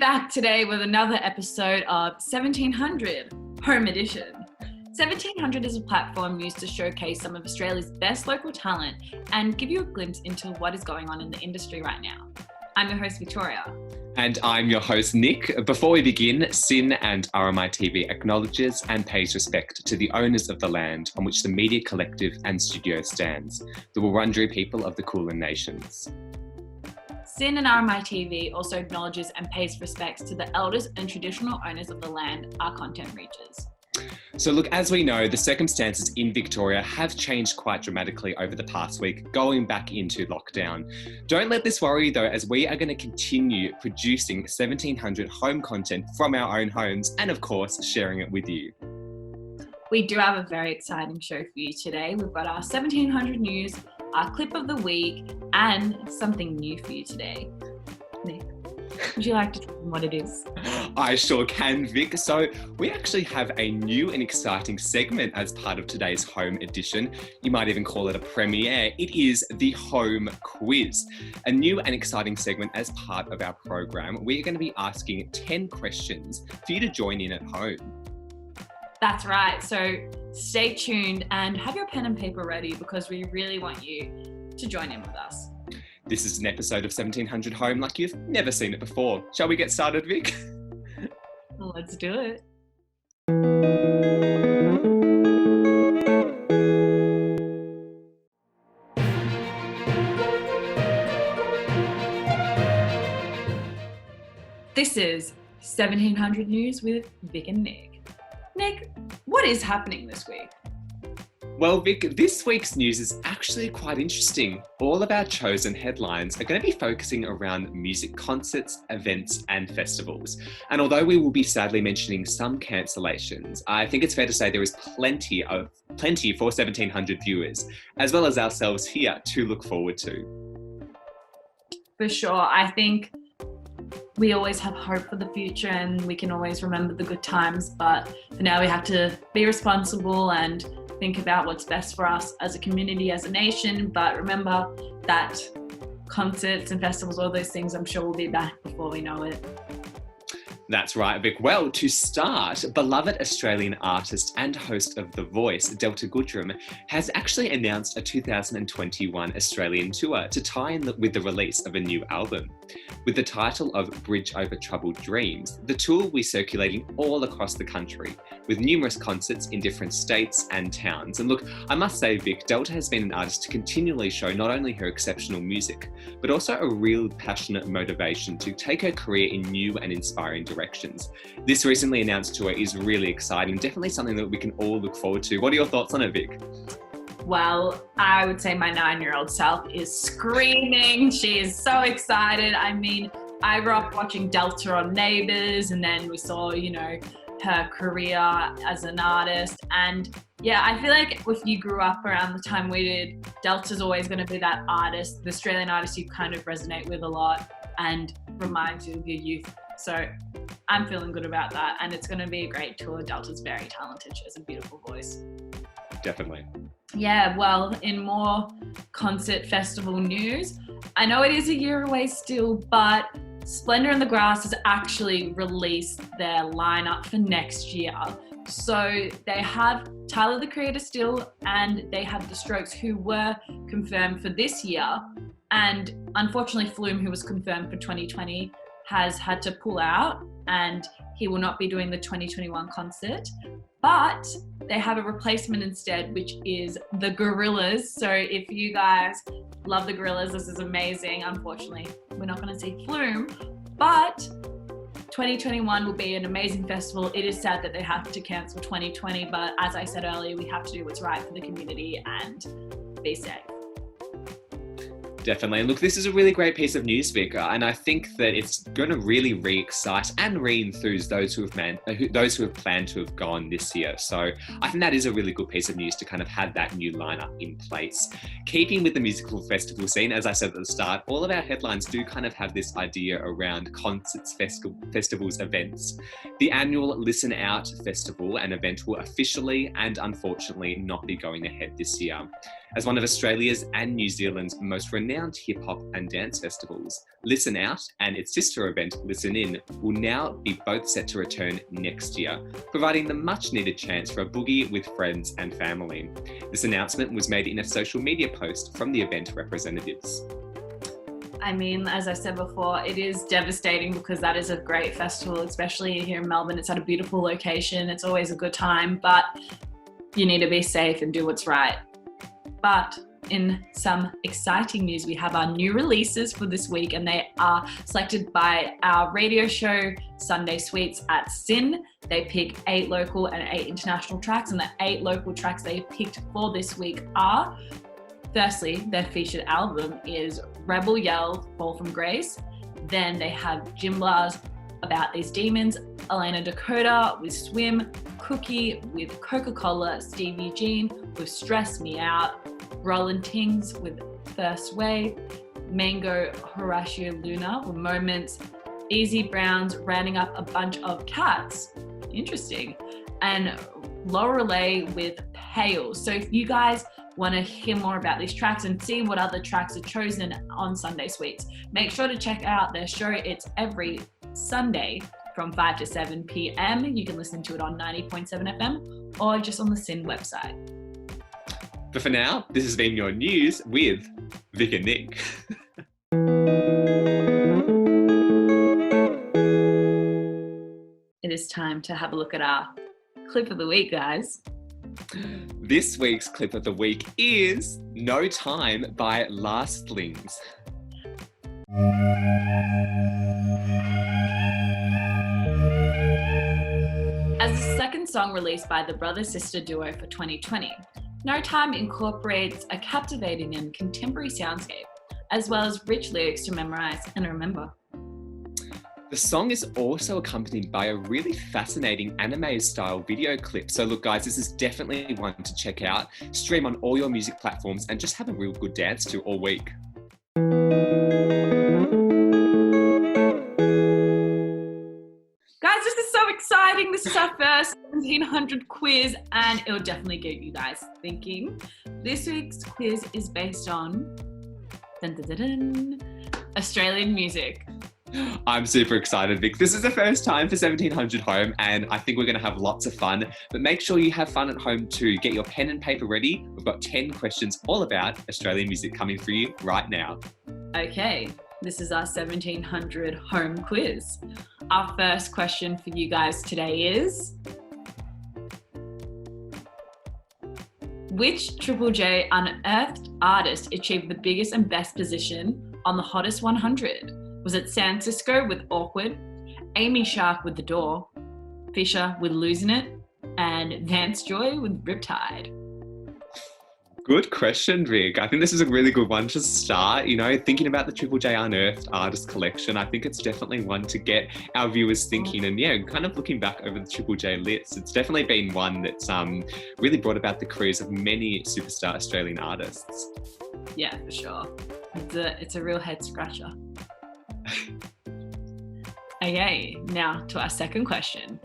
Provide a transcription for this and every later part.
back today with another episode of 1700 Home Edition. 1700 is a platform used to showcase some of Australia's best local talent and give you a glimpse into what is going on in the industry right now. I'm your host, Victoria. And I'm your host, Nick. Before we begin, SYN and RMI TV acknowledges and pays respect to the owners of the land on which the media collective and studio stands, the Wurundjeri people of the Kulin Nations. SYN and RMI TV also acknowledges and pays respects to the elders and traditional owners of the land our content reaches. So look, as we know, the circumstances in Victoria have changed quite dramatically over the past week, going back into lockdown. Don't let this worry though, as we are going to continue producing 1700 home content from our own homes and of course, sharing it with you. We do have a very exciting show for you today. We've got our 1700 news, our clip of the week, and something new for you today. Nick, would you like to tell them what it is? I sure can, Vic. So we actually have a new and exciting segment as part of today's home edition. You might even call it a premiere. It is the Home Quiz, a new and exciting segment as part of our program. We're going to be asking 10 questions for you to join in at home. That's right. So stay tuned and have your pen and paper ready because we really want you to join in with us. This is an episode of 1700 Home like you've never seen it before. Shall we get started, Vic? Let's do it. This is 1700 News with Vic and Nick. Nick, what is happening this week? Well, Vic, this week's news is actually quite interesting. All of our chosen headlines are going to be focusing around music concerts, events, and festivals. And although we will be sadly mentioning some cancellations, I think it's fair to say there is plenty for 1700 viewers, as well as ourselves here, to look forward to. For sure. I think we always have hope for the future and we can always remember the good times, but for now we have to be responsible and think about what's best for us as a community, as a nation. But remember that concerts and festivals, all those things, I'm sure will be back before we know it. That's right, Vic. Well, to start, beloved Australian artist and host of The Voice, Delta Goodrem, has actually announced a 2021 Australian tour to tie in with the release of a new album. With the title of Bridge Over Troubled Dreams, the tour will be circulating all across the country, with numerous concerts in different states and towns. And look, I must say, Vic, Delta has been an artist to continually show not only her exceptional music, but also a real passionate motivation to take her career in new and inspiring directions. This recently announced tour is really exciting, definitely something that we can all look forward to. What are your thoughts on it, Vic? Well, I would say my 9-year-old self is screaming. She is so excited. I mean, I grew up watching Delta on Neighbours, and then we saw, her career as an artist. And yeah, I feel like if you grew up around the time we did, Delta's always going to be that artist, the Australian artist you kind of resonate with a lot and reminds you of your youth. So I'm feeling good about that, and it's going to be a great tour. Delta's very talented. She has a beautiful voice. Definitely. Yeah, well, in more concert festival news, I know it is a year away still, but Splendour and the Grass has actually released their lineup for next year. So they have Tyler the Creator still, and they have The Strokes, who were confirmed for this year. And unfortunately, Flume, who was confirmed for 2020, has had to pull out, and he will not be doing the 2021 concert. But they have a replacement instead, which is the Gorillaz. So if you guys love the Gorillaz, this is amazing. Unfortunately, we're not going to see Flume, but 2021 will be an amazing festival. It is sad that they have to cancel 2020, but as I said earlier, we have to do what's right for the community and be safe. Definitely. And look, this is a really great piece of news, Vic, and I think that it's going to really re-excite and re-enthuse those who have planned to have gone this year. So I think that is a really good piece of news to kind of have that new lineup in place. Keeping with the musical festival scene, as I said at the start, all of our headlines do kind of have this idea around concerts, festivals, events. The annual Listen Out Festival and event will officially and unfortunately not be going ahead this year. As one of Australia's and New Zealand's most renowned hip-hop and dance festivals, Listen Out and its sister event, Listen In, will now be both set to return next year, providing the much-needed chance for a boogie with friends and family. This announcement was made in a social media post from the event representatives. I mean, as I said before, it is devastating because that is a great festival, especially here in Melbourne. It's at a beautiful location. It's always a good time, but you need to be safe and do what's right. But in some exciting news, we have our new releases for this week, and they are selected by our radio show, Sunday Sweets at SYN. They pick 8 local and 8 international tracks, and the 8 local tracks they picked for this week are, firstly, their featured album is Rebel Yell, Fall from Grace. Then they have Jim Blah's About These Demons, Elena Dakota with Swim, Cookie with Coca-Cola, Steve Eugene with Stress Me Out, Roland Tings with First Wave, Mango Horatio Luna with Moments, Easy Brown's Rounding Up a Bunch of Cats, interesting, and Lorelei with Pale. So if you guys want to hear more about these tracks and see what other tracks are chosen on Sunday Sweets, make sure to check out their show. It's every Sunday from 5 to 7 p.m. You can listen to it on 90.7 FM or just on the SYN website. But for now, this has been your news with Vic and Nick. It is time to have a look at our clip of the week, guys. This week's clip of the week is No Time by Lastlings. As the second song released by the brother-sister duo for 2020, No Time incorporates a captivating and contemporary soundscape, as well as rich lyrics to memorize and remember. The song is also accompanied by a really fascinating anime-style video clip. So look, guys, this is definitely one to check out. Stream on all your music platforms and just have a real good dance to all week. Guys, this is so exciting. This is our first 1700 quiz, and it'll definitely get you guys thinking. This week's quiz is based on Australian music. I'm super excited, Vic. This is the first time for 1700 home, and I think we're going to have lots of fun. But make sure you have fun at home too. Get your pen and paper ready. We've got 10 questions all about Australian music coming for you right now. Okay, this is our 1700 home quiz. Our first question for you guys today is, which Triple J unearthed artist achieved the biggest and best position on the Hottest 100? Was it Cisco with Awkward, Amy Shark with The Door, Fisher with Losing It, and Vance Joy with Riptide? Good question, Vic. I think this is a really good one to start. You know, thinking about the Triple J Unearthed Artist Collection, I think it's definitely one to get our viewers thinking. And yeah, kind of looking back over the Triple J list, it's definitely been one that's really brought about the careers of many superstar Australian artists. Yeah, for sure. It's a real head scratcher. Okay, now to our second question.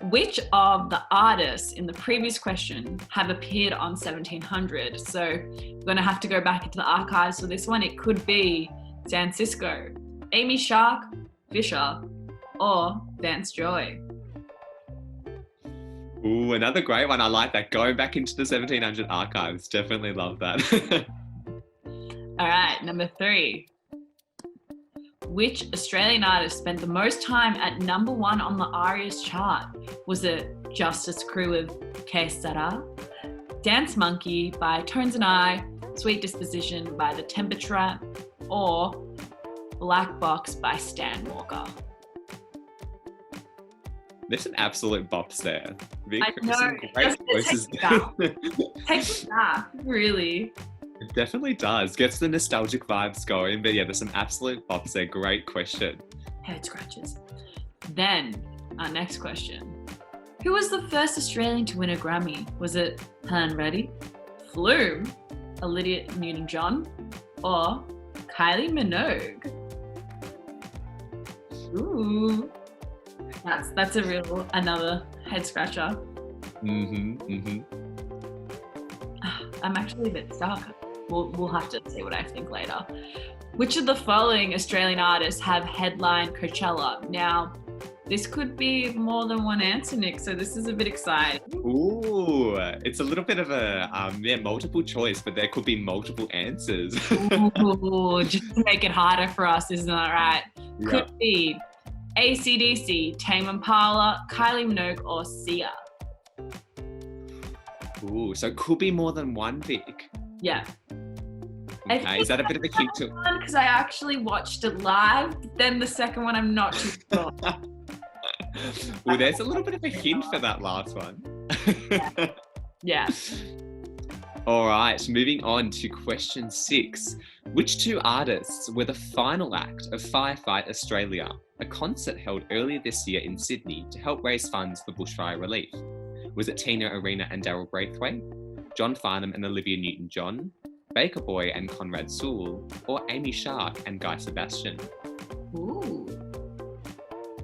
Which of the artists in the previous question have appeared on 1700? So we're going to have to go back into the archives for this one. It could be Cisco, Amy Shark, Fisher, or Vance Joy. Ooh, another great one. I like that. Going back into the 1700 archives. Definitely love that. All right, number 3. Which Australian artist spent the most time at number 1 on the ARIAs chart? Was it Justice Crew with Sera, Dance Monkey by Tones and I, Sweet Disposition by The Temperature, or Black Box by Stan Walker? There's some absolute bops there. Vic, I know. some great voices. Takes it back, really. It definitely does. Gets the nostalgic vibes going. But yeah, there's some absolute bops there. Great question. Head scratches. Then, our next question. Who was the first Australian to win a Grammy? Was it Helen Reddy, Flume, Olivia Newton-John, or Kylie Minogue? Ooh. That's another head scratcher. I'm actually a bit stuck. We'll have to see what I think later. Which of the following Australian artists have headlined Coachella? Now, this could be more than one answer, Nick, so this is a bit exciting. Ooh, it's a little bit of a multiple choice, but there could be multiple answers. Ooh, just to make it harder for us, isn't that right? Yeah. Could be AC/DC, Tame Impala, Kylie Minogue, or Sia. Ooh, so it could be more than one, Vic. Yeah. Okay, is that a bit of a hint to? Because I actually watched it live. Then the second one, I'm not too sure. Well, there's a little bit of a hint for that last one. Yeah. All right, moving on to question 6. Which 2 artists were the final act of Firefight Australia, a concert held earlier this year in Sydney to help raise funds for bushfire relief? Was it Tina Arena and Daryl Braithwaite, John Farnham and Olivia Newton-John, Baker Boy and Conrad Sewell, or Amy Shark and Guy Sebastian? Ooh.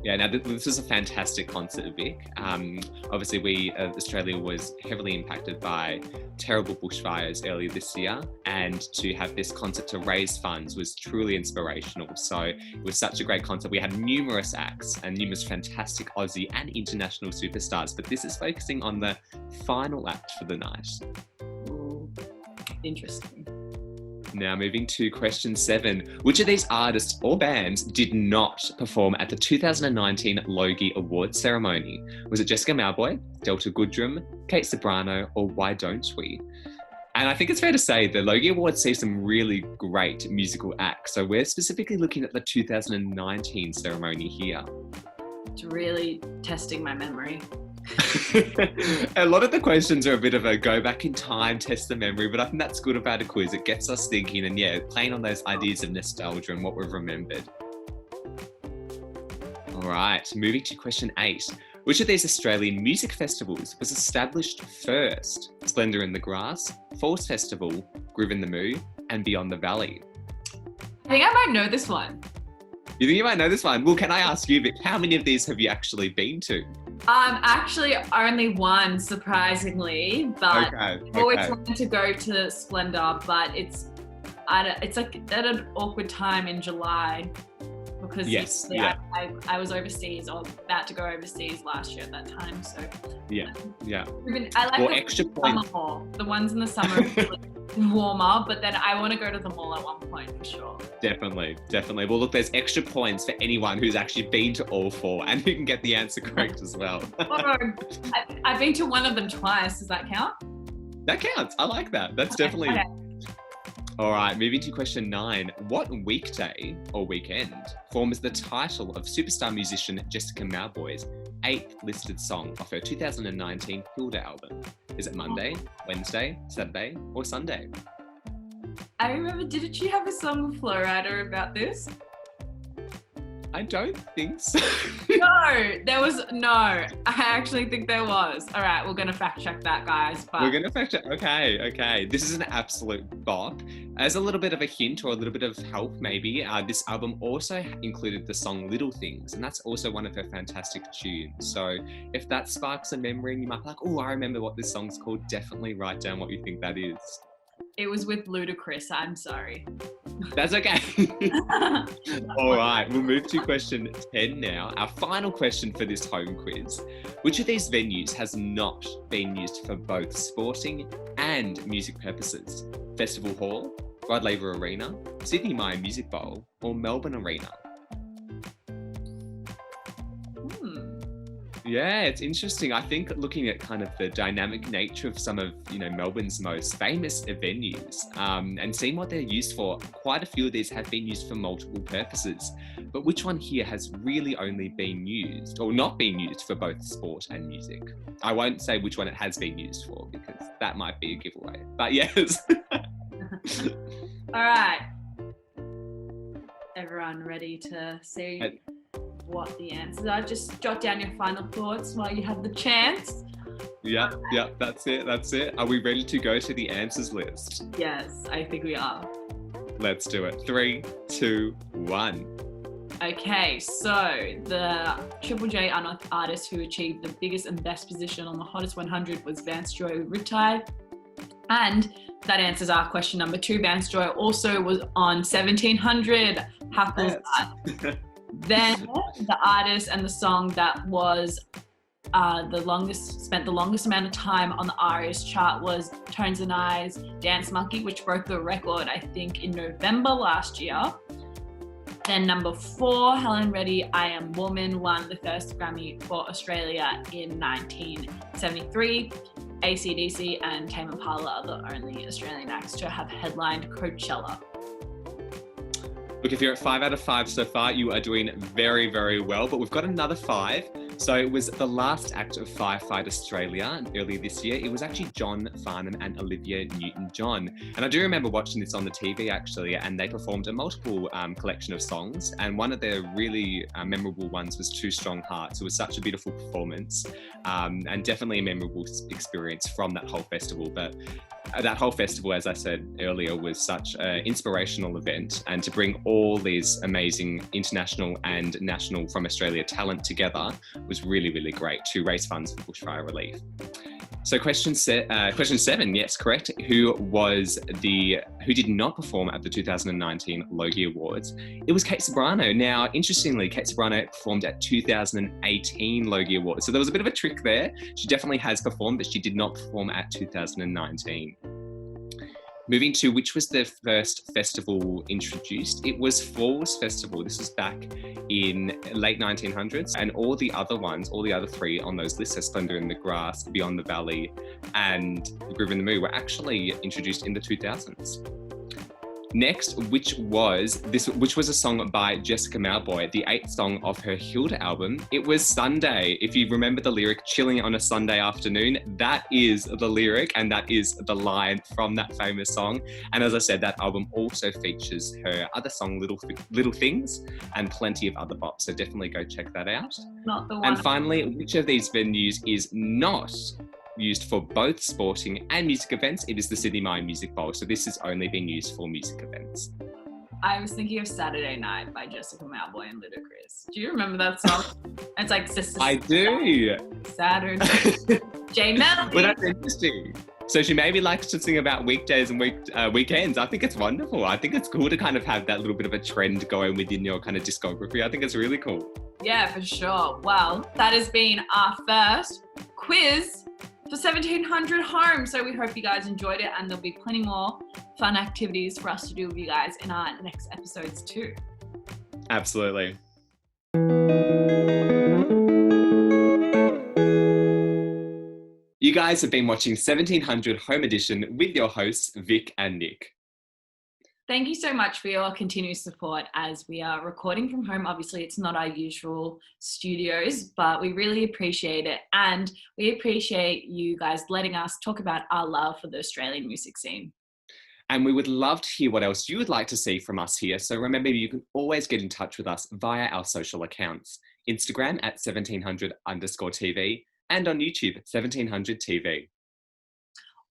Yeah, now this was a fantastic concert, Vic. Obviously, Australia was heavily impacted by terrible bushfires earlier this year, and to have this concert to raise funds was truly inspirational. So it was such a great concert. We had numerous acts and numerous fantastic Aussie and international superstars, but this is focusing on the final act for the night. Ooh. Interesting. Now moving to question 7. Which of these artists or bands did not perform at the 2019 Logie Awards ceremony? Was it Jessica Mauboy, Delta Goodrem, Kate Ceberano, or Why Don't We? And I think it's fair to say the Logie Awards see some really great musical acts. So we're specifically looking at the 2019 ceremony here. It's really testing my memory. A lot of the questions are a bit of a go back in time, test the memory, but I think that's good about a quiz. It gets us thinking and playing on those ideas of nostalgia and what we've remembered. All right, moving to question 8. Which of these Australian music festivals was established first? Splendour in the Grass, Falls Festival, Groovin the Moo, and Beyond the Valley? I think I might know this one. You think you might know this one? Well, can I ask you, Vic, how many of these have you actually been to? Actually only one, surprisingly, but Okay. I've always wanted to go to Splendour, but it's like at an awkward time in July because I was overseas or about to go overseas last year at that time. So yeah. I like the extra summer points. more. The ones in the summer are warmer, but then I want to go to them all at one point for sure. Definitely. Well, look, there's extra points for anyone who's actually been to all 4 and who can get the answer correct as well. I've been to one of them twice. Does that count? That counts. I like that. That's definitely... Okay. All right, moving to question 9. What weekday or weekend forms the title of superstar musician Jessica Mauboy's 8th listed song off her 2019 Hilda album? Is it Monday, Wednesday, Saturday, or Sunday? I remember, didn't she have a song with Flowrider about this? I don't think so. No, I actually think there was. All right, we're going to fact check that, guys. But... We're going to fact check. Okay. This is an absolute bop. As a little bit of a hint or a little bit of help, maybe, this album also included the song Little Things, and that's also one of her fantastic tunes. So if that sparks a memory and you might be like, oh, I remember what this song's called, definitely write down what you think that is. It was with Ludacris, I'm sorry. That's okay. All right, we'll move to question 10 now. Our final question for this home quiz. Which of these venues has not been used for both sporting and music purposes? Festival Hall, Rod Laver Arena, Sydney Myer Music Bowl, or Melbourne Arena? Yeah, it's interesting. I think looking at kind of the dynamic nature of some of, Melbourne's most famous venues and seeing what they're used for, quite a few of these have been used for multiple purposes. But which one here has really only been used or not been used for both sport and music? I won't say which one it has been used for because that might be a giveaway. But yes. All right. Everyone ready to see what the answers are? Just jot down your final thoughts while you have the chance. Yeah, that's it. Are we ready to go to the answers list? Yes, I think we are. Let's do it. 3, 2, 1. Okay, so the Triple J Unearthed artist who achieved the biggest and best position on the Hottest 100 was Vance Joy with Riptide. And that answers our question number 2. Vance Joy also was on 1700. How cool is that? Then the artist and the song that was spent the longest amount of time on the ARIAS chart was Tones and Eyes, Dance Monkey, which broke the record, I think, in November last year. Then number 4, Helen Reddy, I Am Woman, won the first Grammy for Australia in 1973. AC/DC and Tame Impala are the only Australian acts to have headlined Coachella. Look, if you're at 5 out of 5 so far, you are doing very, very well. But we've got another 5. So it was the last act of Firefight Australia earlier this year. It was actually John Farnham and Olivia Newton-John. And I do remember watching this on the TV actually, and they performed a multiple collection of songs. And one of their really memorable ones was Two Strong Hearts. It was such a beautiful performance and definitely a memorable experience from that whole festival. But that whole festival, as I said earlier, was such an inspirational event, and to bring all these amazing international and national from Australia talent together was really, really great to raise funds for bushfire relief. So question 7, yes, correct. Who did not perform at the 2019 Logie Awards? It was Kate Ceberano. Now, interestingly, Kate Ceberano performed at 2018 Logie Awards. So there was a bit of a trick there. She definitely has performed, but she did not perform at 2019. Moving to which was the first festival introduced? It was Falls Festival. This was back in late 1900s, and all the other 3 on those lists, Splendour in the Grass, Beyond the Valley, and Groovin the Moo, were actually introduced in the 2000s. Next, which was a song by Jessica Mauboy, the 8th song of her Hilda album. It was Sunday. If you remember the lyric, chilling on a Sunday afternoon, that is the lyric and that is the line from that famous song. And as I said, that album also features her other song, Little Things, and plenty of other bops. So definitely go check that out. Not the one. And finally, which of these venues is not used for both sporting and music events? It is the Sydney Mine Music Bowl. So this has only been used for music events. I was thinking of Saturday Night by Jessica Mauboy and Ludacris. Do you remember that song? It's like Sister. I do. Saturday. J Melody. Well, that's interesting. So she maybe likes to sing about weekdays and weekends. I think it's wonderful. I think it's cool to kind of have that little bit of a trend going within your kind of discography. I think it's really cool. Yeah, for sure. Well, that has been our first quiz for 1700 Home. So we hope you guys enjoyed it, and there'll be plenty more fun activities for us to do with you guys in our next episodes too. Absolutely. You guys have been watching 1700 Home Edition with your hosts, Vic and Nick. Thank you so much for your continued support as we are recording from home. Obviously, it's not our usual studios, but we really appreciate it. And we appreciate you guys letting us talk about our love for the Australian music scene. And we would love to hear what else you would like to see from us here. So remember, you can always get in touch with us via our social accounts. Instagram at 1700_TV and on YouTube, 1700 TV.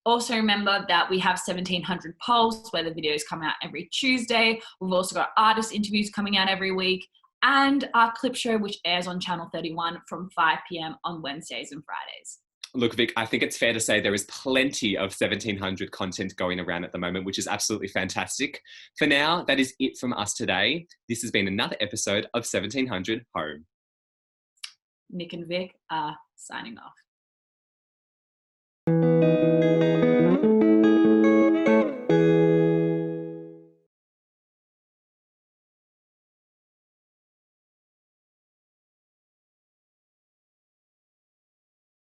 Also remember that we have 1700 polls where the videos come out every Tuesday. We've also got artist interviews coming out every week, and our clip show, which airs on Channel 31 from 5 p.m. on Wednesdays and Fridays. Look, Vic, I think it's fair to say there is plenty of 1700 content going around at the moment, which is absolutely fantastic. For now, that is it from us today. This has been another episode of 1700 Home. Nick and Vic are signing off.